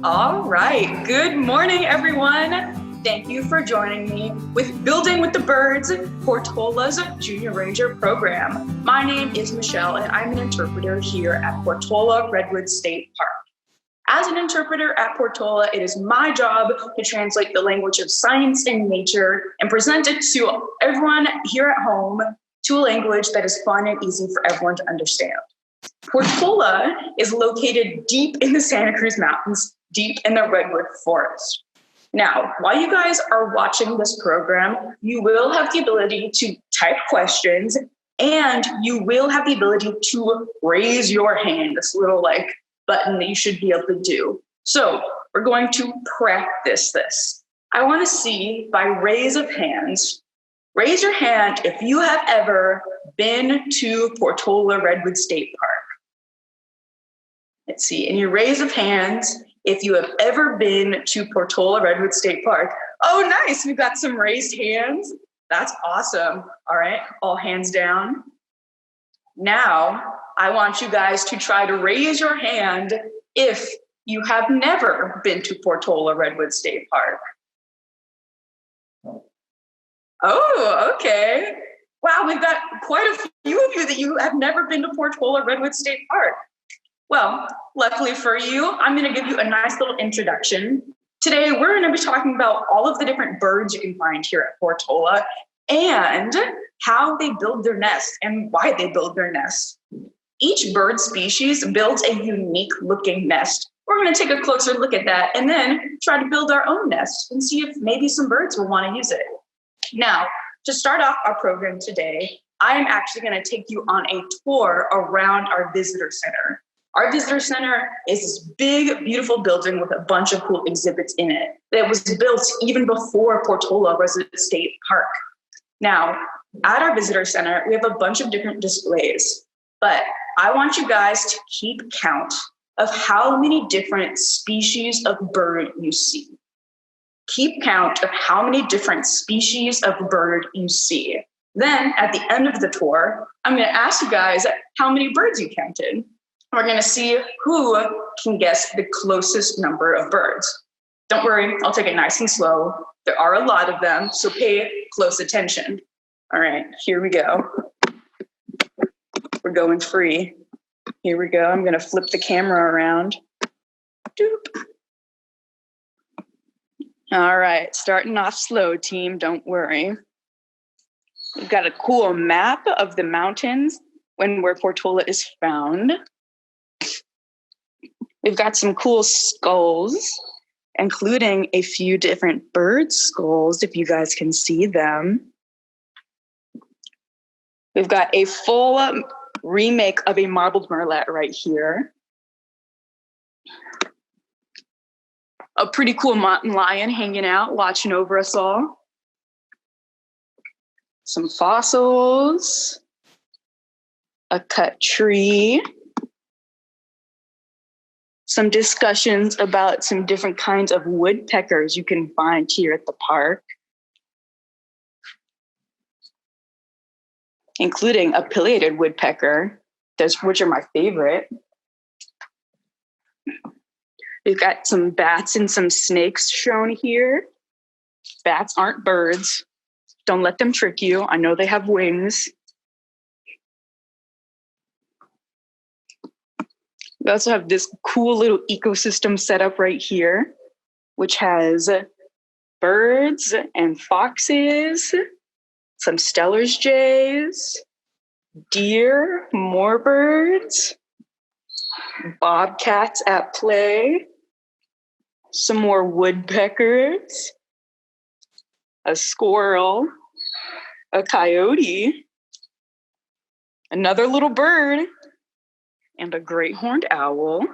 All right. Good morning, everyone. Thank you for joining me with Building with the Birds, Portola's Junior Ranger program. My name is Michelle, and I'm an interpreter here at Portola Redwoods State Park. As an interpreter at Portola, it is my job to translate the language of science and nature and present it to everyone here at home to a language that is fun and easy for everyone to understand. Portola is located deep in the Santa Cruz Mountains, deep in the redwood forest. Now, while you guys are watching this program, you will have the ability to type questions and you will have the ability to raise your hand, this little button that you should be able to do. So we're going to practice this. I want to see by raise of hands, raise your hand if you have ever been to Portola Redwoods State Park. Let's see, in your raise of hands, if you have ever been to Portola Redwoods State Park. Oh, nice, we've got some raised hands. That's awesome. All right, all hands down. Now, I want you guys to try to raise your hand if you have never been to Portola Redwoods State Park. Oh, okay. Wow, we've got quite a few of you that you have never been to Portola Redwoods State Park. Well, luckily for you, I'm going to give you a nice little introduction. Today, we're going to be talking about all of the different birds you can find here at Portola and how they build their nest and why they build their nest. Each bird species builds a unique looking nest. We're going to take a closer look at that and then try to build our own nest and see if maybe some birds will want to use it. Now, to start off our program today, I am actually going to take you on a tour around our visitor center. Our visitor center is this big, beautiful building with a bunch of cool exhibits in it that was built even before Portola Redwoods State Park. Now, at our visitor center, we have a bunch of different displays, but I want you guys to keep count of how many different species of bird you see. Keep count of how many different species of bird you see. Then, at the end of the tour, I'm going to ask you guys how many birds you counted. We're going to see who can guess the closest number of birds. Don't worry, I'll take it nice and slow. There are a lot of them, so pay close attention. All right, here we go. We're going free. Here we go. I'm going to flip the camera around. Doop. All right, starting off slow, team. Don't worry. We've got a cool map of the mountains where Portola is found. We've got some cool skulls, including a few different bird skulls, if you guys can see them. We've got a full remake of a marbled merlet right here. A pretty cool mountain lion hanging out, watching over us all. Some fossils. A cut tree. Some discussions about some different kinds of woodpeckers you can find here at the park, including a pileated woodpecker, which are my favorite. We've got some bats and some snakes shown here. Bats aren't birds. Don't let them trick you. I know they have wings. We also have this cool little ecosystem set up right here, which has birds and foxes, some Steller's jays, deer, more birds, bobcats at play, some more woodpeckers, a squirrel, a coyote, another little bird, and a great horned owl.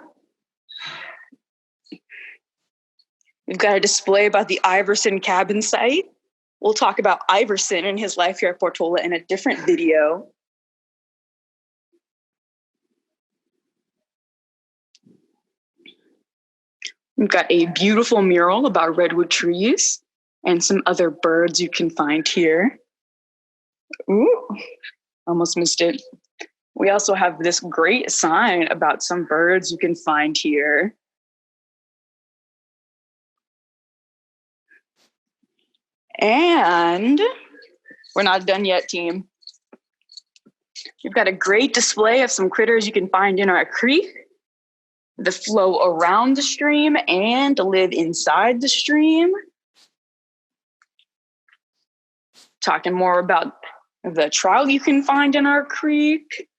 We've got a display about the Iverson cabin site. We'll talk about Iverson and his life here at Portola in a different video. We've got a beautiful mural about redwood trees and some other birds you can find here. Ooh, almost missed it. We also have this great sign about some birds you can find here. And we're not done yet, team. We've got a great display of some critters you can find in our creek that flow around the stream and live inside the stream. Talking more about the trout you can find in our creek.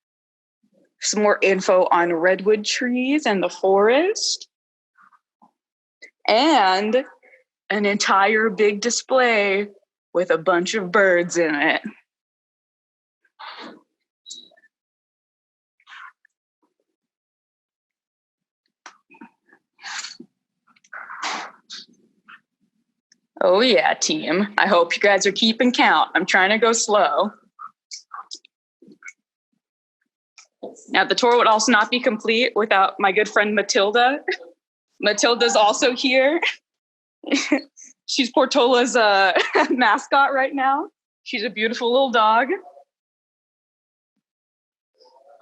Some more info on redwood trees and the forest. And an entire big display with a bunch of birds in it. Oh yeah, team. I hope you guys are keeping count. I'm trying to go slow. Now, the tour would also not be complete without my good friend Matilda. Matilda's also here. She's Portola's mascot right now. She's a beautiful little dog.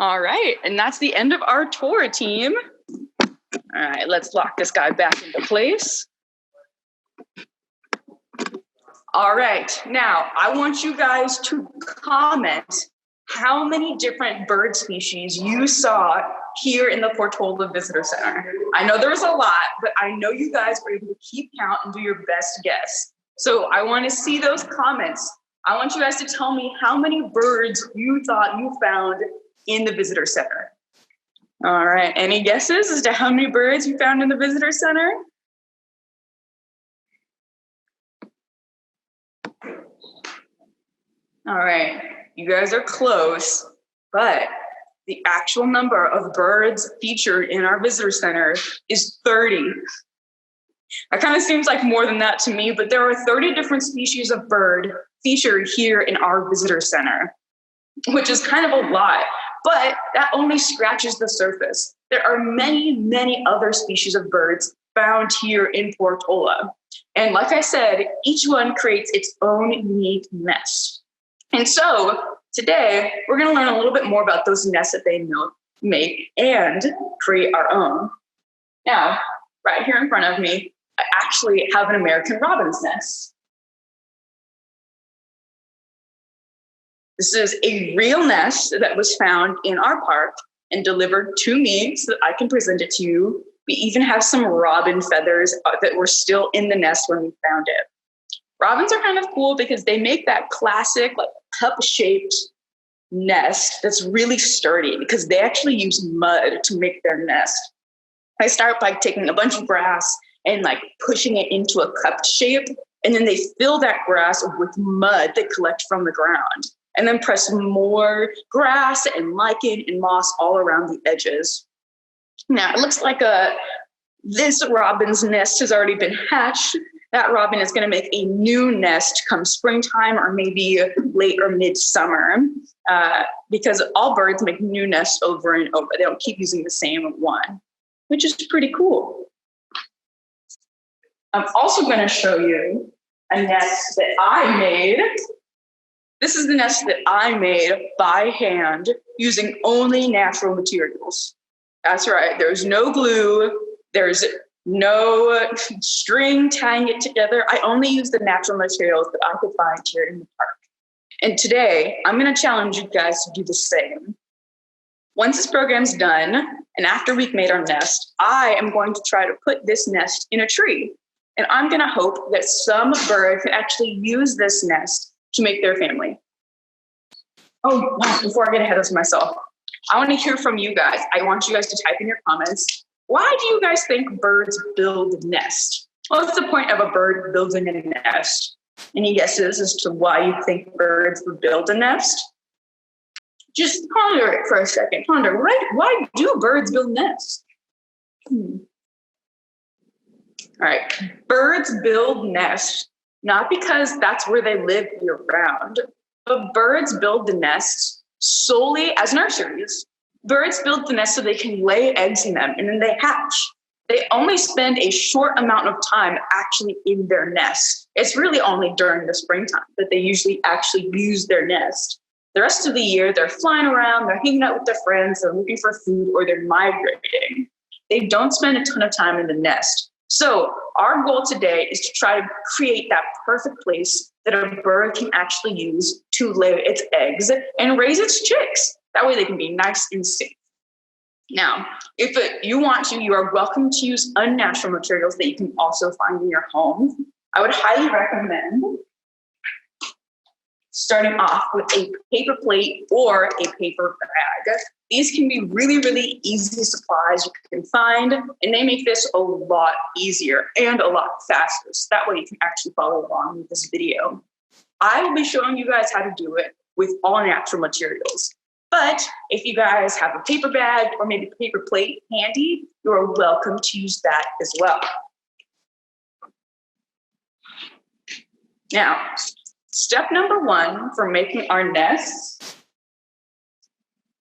All right, and that's the end of our tour, team. All right, let's lock this guy back into place. All right, now I want you guys to comment how many different bird species you saw here in the Portola Visitor Center. I know there was a lot, but I know you guys were able to keep count and do your best guess. So I want to see those comments. I want you guys to tell me how many birds you thought you found in the Visitor Center. All right, any guesses as to how many birds you found in the Visitor Center? All right, you guys are close, but the actual number of birds featured in our visitor center is 30. That kind of seems like more than that to me, but there are 30 different species of bird featured here in our visitor center, which is kind of a lot, but that only scratches the surface. There are many, many other species of birds found here in Portola. And like I said, each one creates its own unique nest. And so today, we're going to learn a little bit more about those nests that they make and create our own. Now, right here in front of me, I actually have an American robin's nest. This is a real nest that was found in our park and delivered to me so that I can present it to you. We even have some robin feathers that were still in the nest when we found it. Robins are kind of cool because they make that classic like cup-shaped nest that's really sturdy because they actually use mud to make their nest. I start by taking a bunch of grass and like pushing it into a cup shape, and then they fill that grass with mud they collect from the ground, and then press more grass and lichen and moss all around the edges. Now it looks like this robin's nest has already been hatched. That robin is going to make a new nest come springtime or maybe late or midsummer because all birds make new nests over and over. They don't keep using the same one, which is pretty cool. I'm also going to show you a nest that I made. This is the nest that I made by hand using only natural materials. That's right. There's no glue. There's no string tying it together. I only use the natural materials that I could find here in the park. And today, I'm going to challenge you guys to do the same. Once this program's done, and after we've made our nest, I am going to try to put this nest in a tree. And I'm going to hope that some bird can actually use this nest to make their family. Oh, before I get ahead of myself, I want to hear from you guys. I want you guys to type in your comments. Why do you guys think birds build nests? What's the point of a bird building a nest? Any guesses as to why you think birds would build a nest? Just ponder it for a second. Ponder, why do birds build nests? All right, birds build nests not because that's where they live year-round, but birds build the nests solely as nurseries. Birds build the nest so they can lay eggs in them and then they hatch. They only spend a short amount of time actually in their nest. It's really only during the springtime that they usually actually use their nest. The rest of the year, they're flying around, they're hanging out with their friends, they're looking for food, or they're migrating. They don't spend a ton of time in the nest. So our goal today is to try to create that perfect place that a bird can actually use to lay its eggs and raise its chicks. That way they can be nice and safe. Now, if you want to, you are welcome to use unnatural materials that you can also find in your home. I would highly recommend starting off with a paper plate or a paper bag. These can be really, really easy supplies you can find, and they make this a lot easier and a lot faster. So that way you can actually follow along with this video. I will be showing you guys how to do it with all natural materials. But if you guys have a paper bag or maybe a paper plate handy, you are welcome to use that as well. Now, step number one for making our nests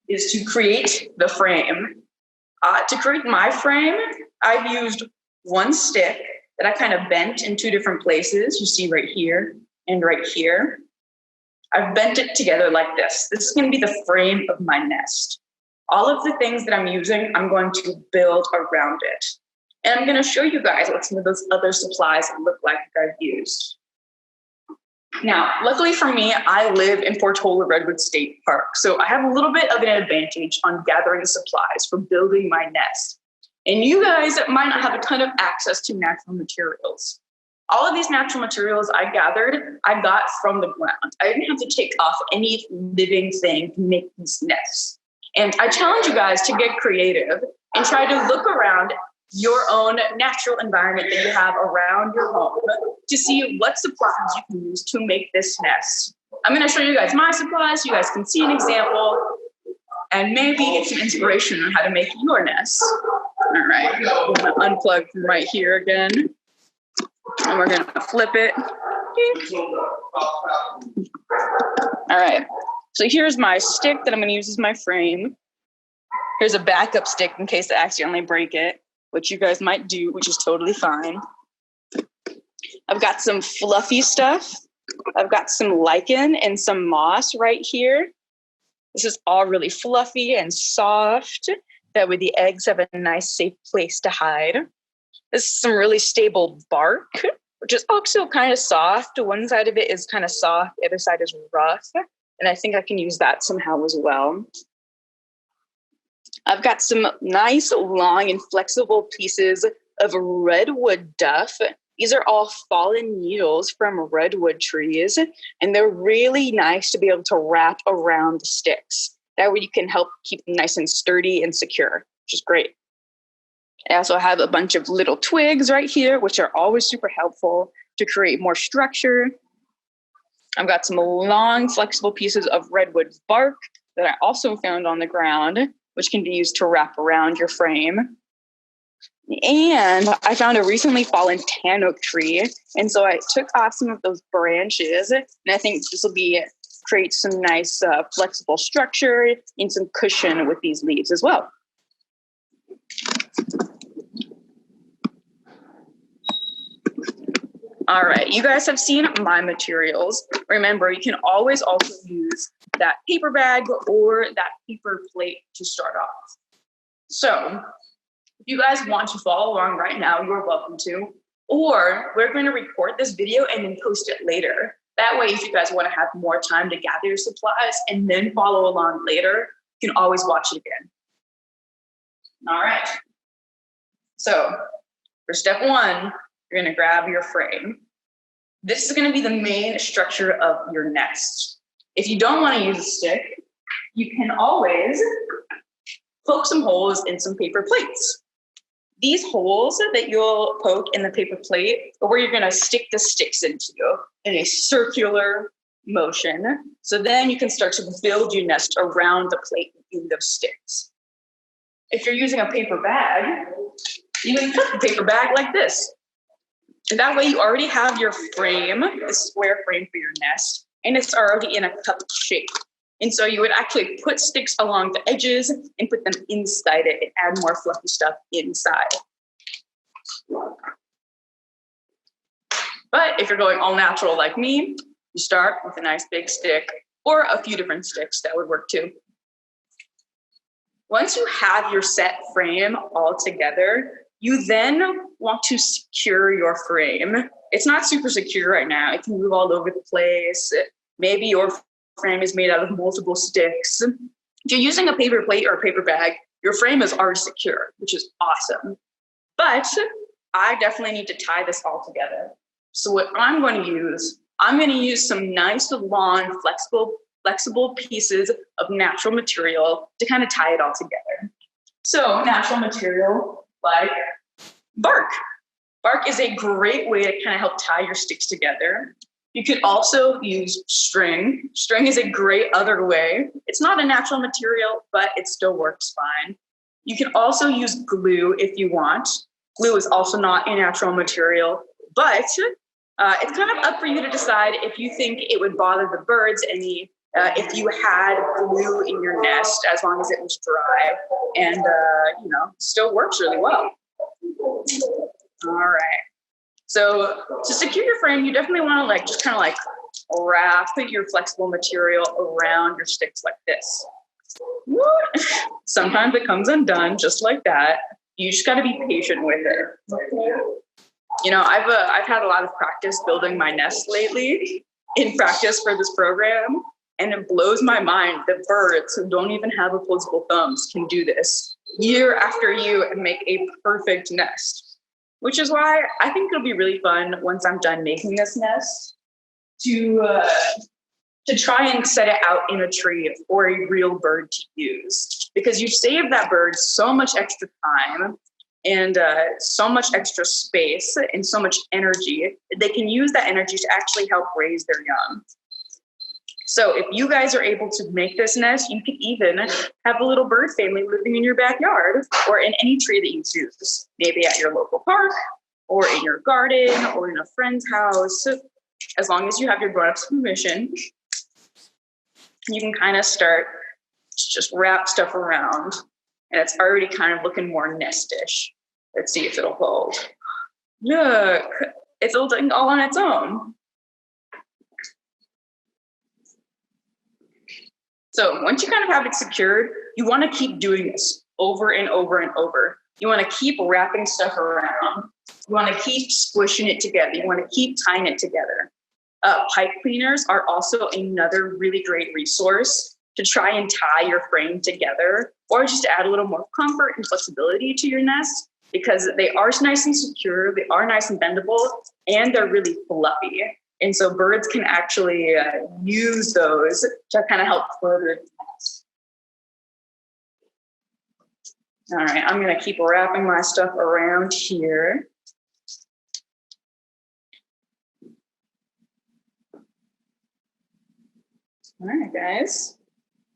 is to create the frame. To create my frame, I've used one stick that I kind of bent in two different places. You see right here and right here. I've bent it together like this. This is going to be the frame of my nest. All of the things that I'm using, I'm going to build around it. And I'm going to show you guys what some of those other supplies look like that I've used. Now, luckily for me, I live in Portola Redwoods State Park, so I have a little bit of an advantage on gathering supplies for building my nest. And you guys might not have a ton of access to natural materials. All of these natural materials I gathered, I got from the ground. I didn't have to take off any living thing to make these nests. And I challenge you guys to get creative and try to look around your own natural environment that you have around your home to see what supplies you can use to make this nest. I'm going to show you guys my supplies. You guys can see an example and maybe get some inspiration on how to make your nest. All right, I'm going to unplug from right here again. And we're going to flip it. All right, so here's my stick that I'm going to use as my frame. Here's a backup stick in case I accidentally break it, which you guys might do, which is totally fine. I've got some fluffy stuff. I've got some lichen and some moss right here. This is all really fluffy and soft. That way the eggs have a nice, safe place to hide. This is some really stable bark, which is also kind of soft. One side of it is kind of soft, the other side is rough. And I think I can use that somehow as well. I've got some nice, long, and flexible pieces of redwood duff. These are all fallen needles from redwood trees, and they're really nice to be able to wrap around the sticks. That way you can help keep them nice and sturdy and secure, which is great. I also have a bunch of little twigs right here, which are always super helpful to create more structure. I've got some long, flexible pieces of redwood bark that I also found on the ground, which can be used to wrap around your frame. And I found a recently fallen tan oak tree. And so I took off some of those branches, and I think this will create some nice flexible structure and some cushion with these leaves as well. All right, you guys have seen my materials. Remember, you can always also use that paper bag or that paper plate to start off. So if you guys want to follow along right now, you're welcome to, or we're going to record this video and then post it later. That way, if you guys want to have more time to gather your supplies and then follow along later, you can always watch it again. All right. So for step one, you're going to grab your frame. This is going to be the main structure of your nest. If you don't want to use a stick, you can always poke some holes in some paper plates. These holes that you'll poke in the paper plate are where you're going to stick the sticks into in a circular motion. So then you can start to build your nest around the plate in those sticks. If you're using a paper bag, you can cut the paper bag like this. And that way you already have your frame, a square frame for your nest, and it's already in a cup shape. And so you would actually put sticks along the edges and put them inside it and add more fluffy stuff inside. But if you're going all natural like me, you start with a nice big stick or a few different sticks, that would work too. Once you have your set frame all together, you then want to secure your frame. it's not super secure right now. It can move all over the place. Maybe your frame is made out of multiple sticks. If you're using a paper plate or a paper bag, your frame is already secure, which is awesome. But I definitely need to tie this all together. So what I'm going to use some nice, long, flexible pieces of natural material to kind of tie it all together. So natural material like bark. Bark is a great way to kind of help tie your sticks together. You could also use string. String is a great other way. It's not a natural material, but it still works fine. You can also use glue if you want. Glue is also not a natural material, but it's kind of up for you to decide if you think it would bother the birds any if you had glue in your nest, as long as it was dry and still works really well. All right. So to secure your frame, you definitely want to just kind of wrap your flexible material around your sticks like this. Sometimes it comes undone just like that. You just got to be patient with it. I've had a lot of practice building my nest lately in practice for this program, and it blows my mind that birds who don't even have opposable thumbs can do this year after year and make a perfect nest. Which is why I think it'll be really fun once I'm done making this nest to try and set it out in a tree for a real bird to use, because you save that bird so much extra time and so much extra space and so much energy. They can use that energy to actually help raise their young. So if you guys are able to make this nest, you could even have a little bird family living in your backyard or in any tree that you choose, maybe at your local park or in your garden or in a friend's house. As long as you have your grown-ups' permission, you can kind of start to just wrap stuff around, and it's already kind of looking more nestish. Let's see if it'll hold. Look, it's holding all on its own. So once you kind of have it secured, you want to keep doing this over and over and over. You want to keep wrapping stuff around. You want to keep squishing it together. You want to keep tying it together. Pipe cleaners are also another really great resource to try and tie your frame together, or just to add a little more comfort and flexibility to your nest, because they are nice and secure, they are nice and bendable, and they're really fluffy. And so birds can actually use those to kind of help further the nest. All right, I'm going to keep wrapping my stuff around here. All right, guys.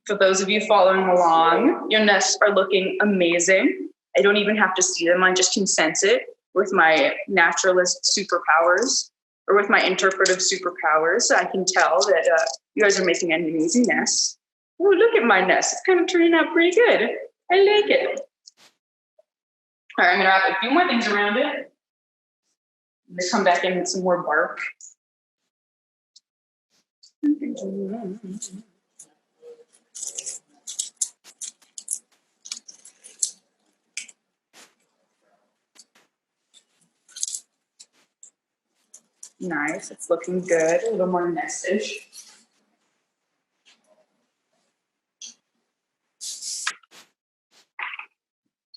For those of you following along, your nests are looking amazing. I don't even have to see them. I just can sense it with my naturalist superpowers, or with my interpretive superpowers. I can tell that you guys are making an amazing nest. Oh, look at my nest. It's kind of turning out pretty good. I like it. All right, I'm gonna wrap a few more things around it. I'm gonna come back in with some more bark. Nice, it's looking good, a little more nestish.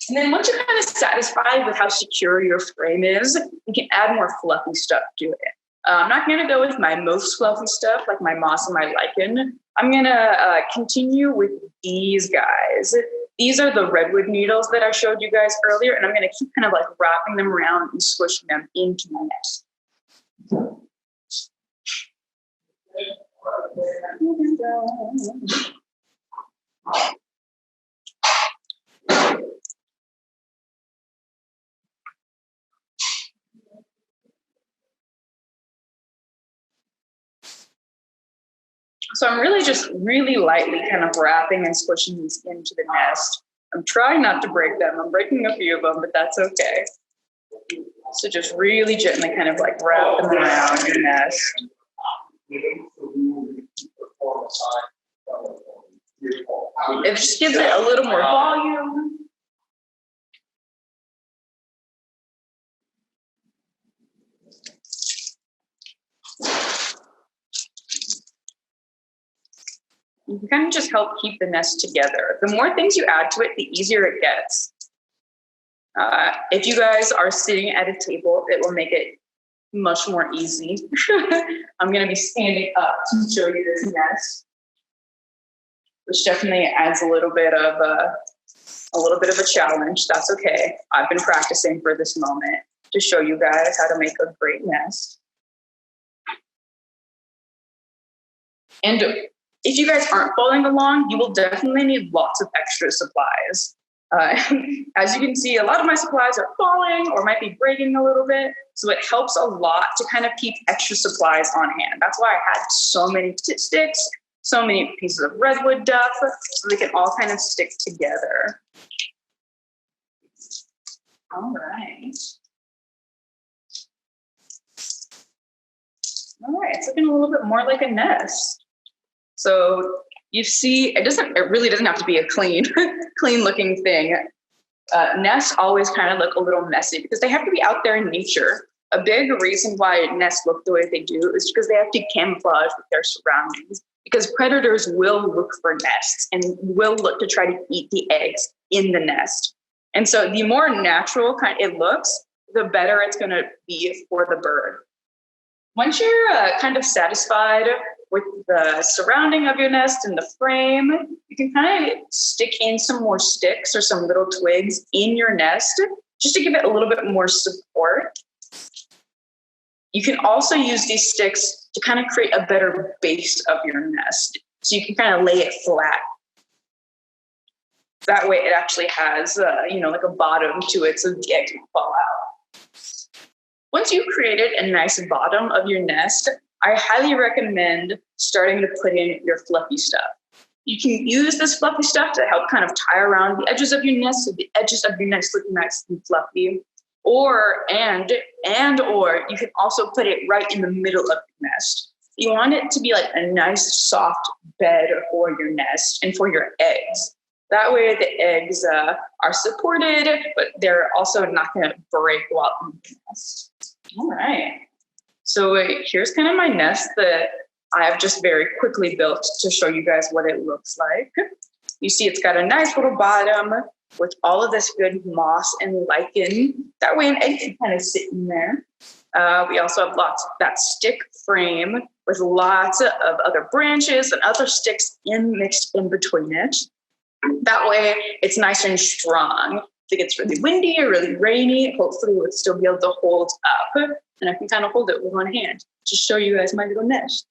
And then once you're kind of satisfied with how secure your frame is, you can add more fluffy stuff to it. I'm not going to go with my most fluffy stuff like my moss and my lichen. I'm going to continue with these guys. These are the redwood needles that I showed you guys earlier, and I'm going to keep kind of wrapping them around and squishing them into my nest. So I'm really lightly kind of wrapping and squishing these into the nest. I'm trying not to break them. I'm breaking a few of them, but that's okay. So just really gently kind of wrap them around your nest. It just gives it a little more volume. You can kind of just help keep the nest together. The more things you add to it, the easier it gets. If you guys are sitting at a table, it will make it much more easy. I'm going to be standing up to show you this nest, which definitely adds a little bit of a challenge. That's okay. I've been practicing for this moment to show you guys how to make a great nest. And if you guys aren't following along, you will definitely need lots of extra supplies. As you can see, a lot of my supplies are falling or might be breaking a little bit. So it helps a lot to kind of keep extra supplies on hand. That's why I had so many sticks, so many pieces of redwood duff, so they can all kind of stick together. All right. All right, it's looking a little bit more like a nest. So you see, it really doesn't have to be a clean looking thing. Nests always kind of look a little messy because they have to be out there in nature. A big reason why nests look the way they do is because they have to camouflage with their surroundings, because predators will look for nests and will look to try to eat the eggs in the nest. And so the more natural kind it looks, the better it's going to be for the bird. Once you're kind of satisfied with the surrounding of your nest and the frame, you can kind of stick in some more sticks or some little twigs in your nest just to give it a little bit more support. You can also use these sticks to kind of create a better base of your nest. So you can kind of lay it flat. That way it actually has, like a bottom to it so the eggs won't fall out. Once you've created a nice bottom of your nest, I highly recommend starting to put in your fluffy stuff. You can use this fluffy stuff to help kind of tie around the edges of your nest so the edges of your nest look nice and fluffy. Or you can also put it right in the middle of your nest. You want it to be like a nice soft bed for your nest and for your eggs. That way the eggs are supported, but they're also not going to break while in the nest. All right. So here's kind of my nest that I have just very quickly built to show you guys what it looks like. You see it's got a nice little bottom with all of this good moss and lichen. That way an egg can kind of sit in there. We also have lots of that stick frame with lots of other branches and other sticks mixed in between it. That way it's nice and strong. If it gets really windy or really rainy, hopefully it would still be able to hold up. And I can kind of hold it with one hand to show you guys my little nest.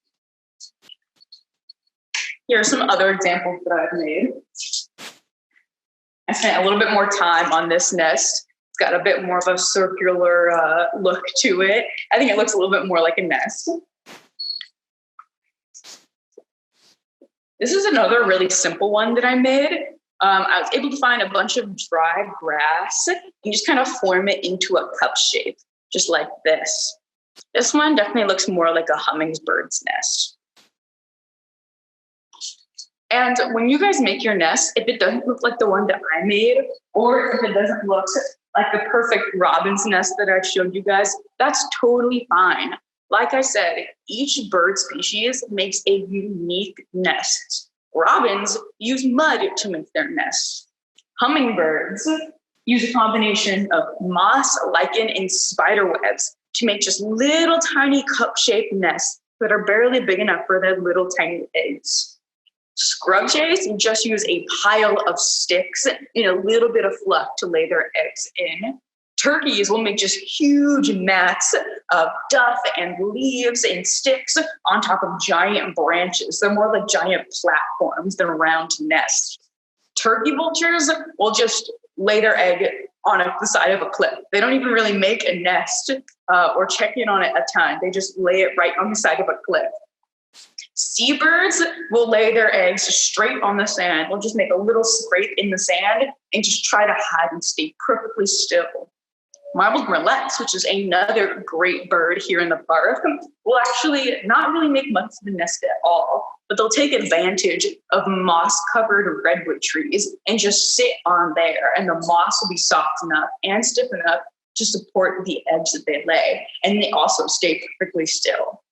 Here are some other examples that I've made. I spent a little bit more time on this nest. It's got a bit more of a circular look to it. I think it looks a little bit more like a nest. This is another really simple one that I made. I was able to find a bunch of dry grass and just kind of form it into a cup shape, just like this. This one definitely looks more like a hummingbird's nest. And when you guys make your nest, if it doesn't look like the one that I made, or if it doesn't look like the perfect robin's nest that I showed you guys, that's totally fine. Like I said, each bird species makes a unique nest. Robins use mud to make their nests. Hummingbirds use a combination of moss, lichen, and spider webs to make just little tiny cup-shaped nests that are barely big enough for their little tiny eggs. Scrub jays just use a pile of sticks and a little bit of fluff to lay their eggs in. Turkeys will make just huge mats of duff and leaves and sticks on top of giant branches. They're more like giant platforms than round nests. Turkey vultures will just lay their egg on the side of a cliff. They don't even really make a nest or check in on it a ton. They just lay it right on the side of a cliff. Seabirds will lay their eggs straight on the sand. They'll just make a little scrape in the sand and just try to hide and stay perfectly still. Marbled murrelets, which is another great bird here in the park, will actually not really make much of the nest at all, but they'll take advantage of moss-covered redwood trees and just sit on there, and the moss will be soft enough and stiff enough to support the eggs that they lay, and they also stay perfectly still.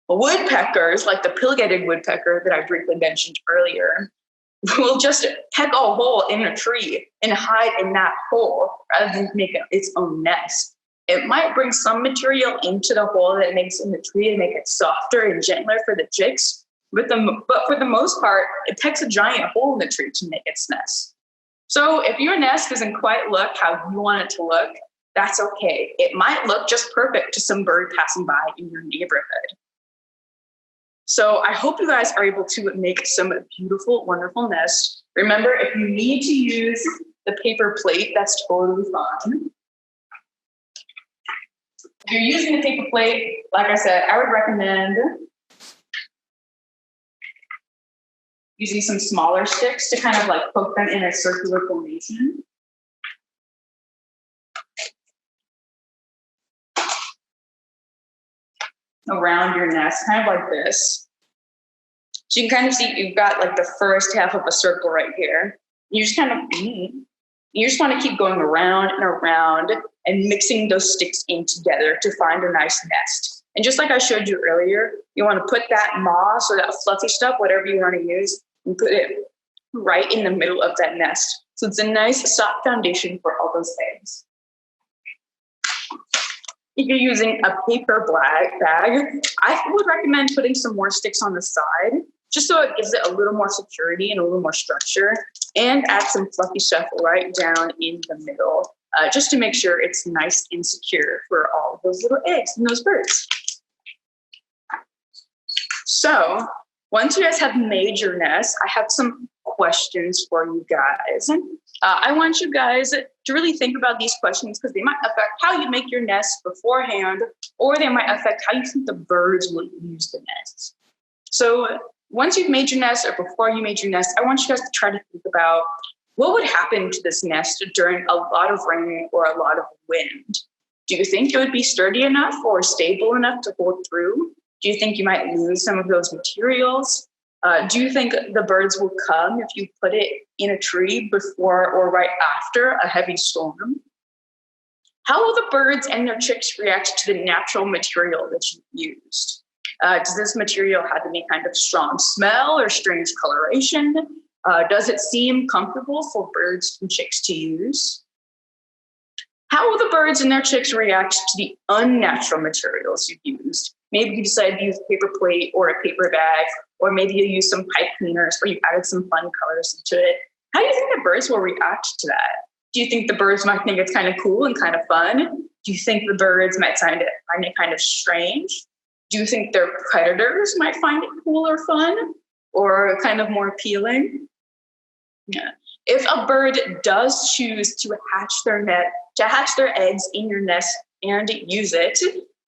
Woodpeckers, like the pileated woodpecker that I briefly mentioned earlier, will just peck a hole in a tree and hide in that hole rather than make its own nest. It might bring some material into the hole that it makes in the tree to make it softer and gentler for the chicks, but for the most part, it pecks a giant hole in the tree to make its nest. So if your nest doesn't quite look how you want it to look, that's okay. It might look just perfect to some bird passing by in your neighborhood. So I hope you guys are able to make some beautiful, wonderful nests. Remember, if you need to use the paper plate, that's totally fine. If you're using the paper plate, like I said, I would recommend using some smaller sticks to kind of like poke them in a circular formation. Around your nest, kind of like this. So you can kind of see you've got like the first half of a circle right here. You just kind of, you just want to keep going around and around and mixing those sticks in together to find a nice nest. And just like I showed you earlier, you want to put that moss or that fluffy stuff, whatever you want to use, and put it right in the middle of that nest. So it's a nice soft foundation for all those eggs. If you're using a paper bag, I would recommend putting some more sticks on the side, just so it gives it a little more security and a little more structure, and add some fluffy stuff right down in the middle, just to make sure it's nice and secure for all of those little eggs and those birds. So once you guys have made your nest, I have some questions for you guys. I want you guys to really think about these questions because they might affect how you make your nest beforehand, or they might affect how you think the birds will use the nest. So once you've made your nest or before you made your nest, I want you guys to try to think about what would happen to this nest during a lot of rain or a lot of wind. Do you think it would be sturdy enough or stable enough to hold through? Do you think you might lose some of those materials? Do you think the birds will come if you put it in a tree before or right after a heavy storm? How will the birds and their chicks react to the natural material that you used? Does this material have any kind of strong smell or strange coloration? Does it seem comfortable for birds and chicks to use? How will the birds and their chicks react to the unnatural materials you've used? Maybe you decided to use a paper plate or a paper bag, or maybe you use some pipe cleaners or you added some fun colors into it. How do you think the birds will react to that? Do you think the birds might think it's kind of cool and kind of fun? Do you think the birds might find it kind of strange? Do you think their predators might find it cool or fun or kind of more appealing? Yeah. If a bird does choose to hatch their eggs in your nest and use it,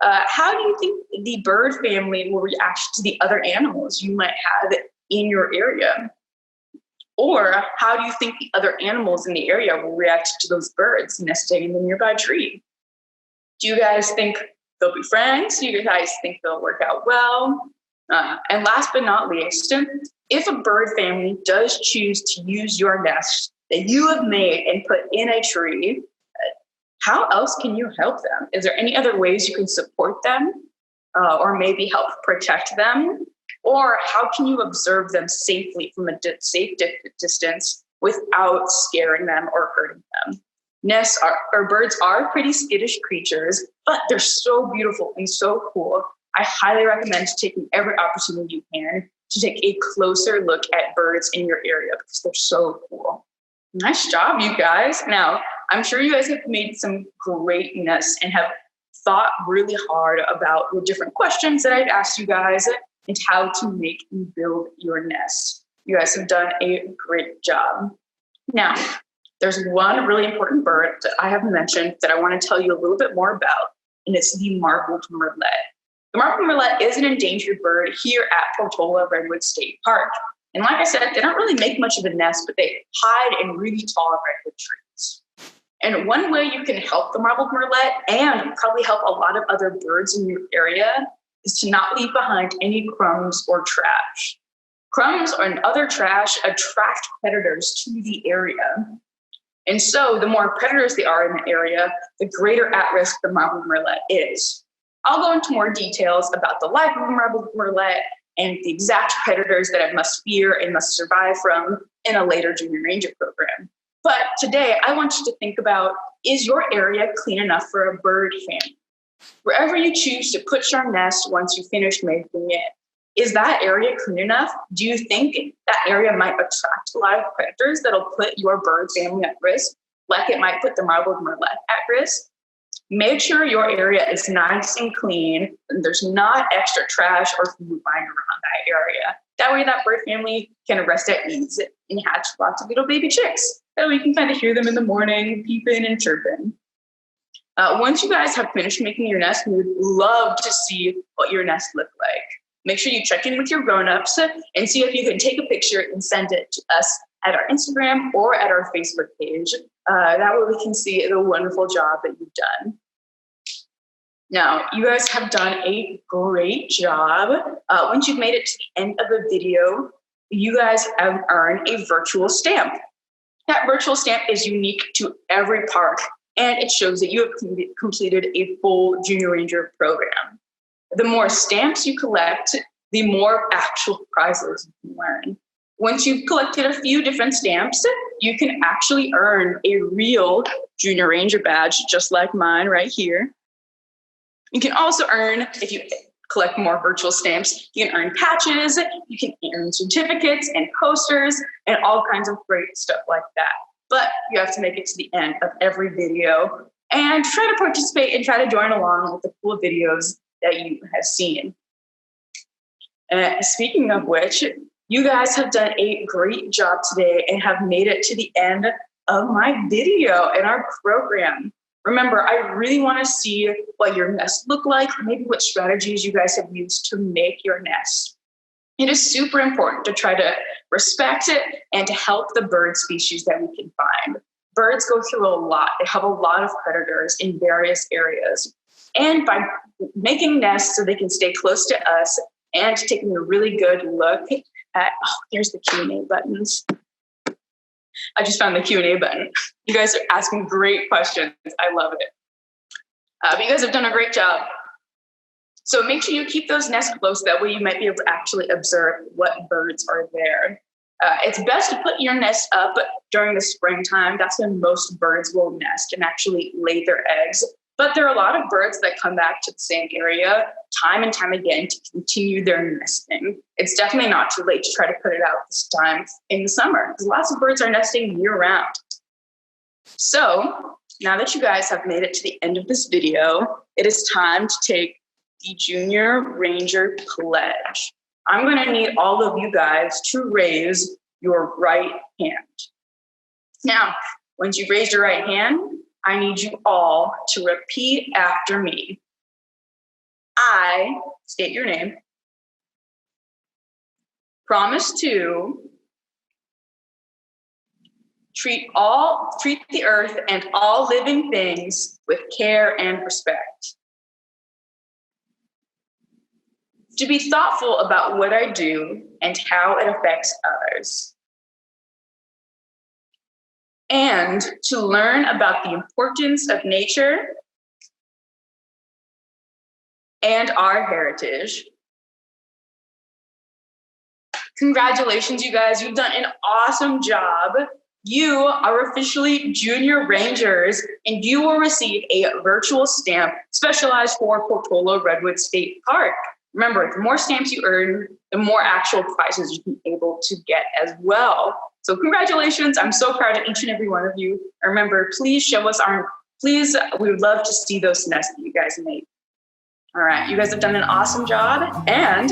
how do you think the bird family will react to the other animals you might have in your area? Or how do you think the other animals in the area will react to those birds nesting in the nearby tree? Do you guys think they'll be friends? Do you guys think they'll work out well? And last but not least, if a bird family does choose to use your nest that you have made and put in a tree, how else can you help them? Is there any other ways you can support them or maybe help protect them? Or how can you observe them safely from a safe distance without scaring them or hurting them? Birds are pretty skittish creatures, but they're so beautiful and so cool. I highly recommend taking every opportunity you can to take a closer look at birds in your area because they're so cool. Nice job, you guys. Now, I'm sure you guys have made some great nests and have thought really hard about the different questions that I've asked you guys and how to make and build your nest. You guys have done a great job. Now, there's one really important bird that I have mentioned that I want to tell you a little bit more about, and it's the marbled murrelet. The marbled murrelet is an endangered bird here at Portola Redwoods State Park. And like I said, they don't really make much of a nest, but they hide in really tall redwood trees. And one way you can help the marbled murrelet and probably help a lot of other birds in your area is to not leave behind any crumbs or trash. Crumbs and other trash attract predators to the area. And so the more predators there are in the area, the greater at risk the marbled murrelet is. I'll go into more details about the life of a marbled murrelet and the exact predators that it must fear and must survive from in a later junior ranger program. But today I want you to think about, is your area clean enough for a bird family? Wherever you choose to put your nest once you finish making it, is that area clean enough? Do you think that area might attract a lot of predators that'll put your bird family at risk, like it might put the marbled murrelet at risk? Make sure your area is nice and clean and there's not extra trash or food lying around that area. That way that bird family can rest at ease and hatch lots of little baby chicks. That way you can kind of hear them in the morning, peeping and chirping. Once you guys have finished making your nest, we would love to see what your nest looked like. Make sure you check in with your grown-ups and see if you can take a picture and send it to us at our Instagram or at our Facebook page. That way we can see the wonderful job that you've done. Now, you guys have done a great job. Once you've made it to the end of the video, you guys have earned a virtual stamp. That virtual stamp is unique to every park, and it shows that you have completed a full Junior Ranger program. The more stamps you collect, the more actual prizes you can earn. Once you've collected a few different stamps, you can actually earn a real Junior Ranger badge, just like mine right here. You can also earn, if you collect more virtual stamps, you can earn patches, you can earn certificates and posters, and all kinds of great stuff like that. But you have to make it to the end of every video and try to participate and try to join along with the cool videos that you have seen. Speaking of which, you guys have done a great job today and have made it to the end of my video and our program. Remember, I really want to see what your nest look like, maybe what strategies you guys have used to make your nest. It is super important to try to respect it and to help the bird species that we can find. Birds go through a lot. They have a lot of predators in various areas. And by making nests so they can stay close to us and taking a really good look at, here's the Q&A buttons. I just found the Q&A button. You guys are asking great questions. I love it. But you guys have done a great job. So make sure you keep those nests close. That way you might be able to actually observe what birds are there. It's best to put your nest up during the springtime. That's when most birds will nest and actually lay their eggs. But there are a lot of birds that come back to the same area time and time again to continue their nesting. It's definitely not too late to try to put it out this time in the summer, because lots of birds are nesting year-round. So now that you guys have made it to the end of this video, it is time to take the Junior Ranger Pledge. I'm going to need all of you guys to raise your right hand. Now, once you've raised your right hand, I need you all to repeat after me. I, state your name, promise to treat the earth and all living things with care and respect. To be thoughtful about what I do and how it affects others. And to learn about the importance of nature and our heritage. Congratulations, you guys. You've done an awesome job. You are officially Junior Rangers, and you will receive a virtual stamp specialized for Portola Redwoods State Park. Remember, the more stamps you earn, the more actual prizes you can be able to get as well. So congratulations. I'm so proud of each and every one of you. And remember, please show us we would love to see those nests that you guys made. All right, you guys have done an awesome job. And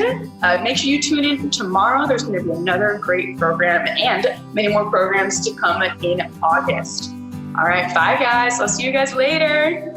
make sure you tune in tomorrow. There's going to be another great program and many more programs to come in August. All right, bye guys. I'll see you guys later.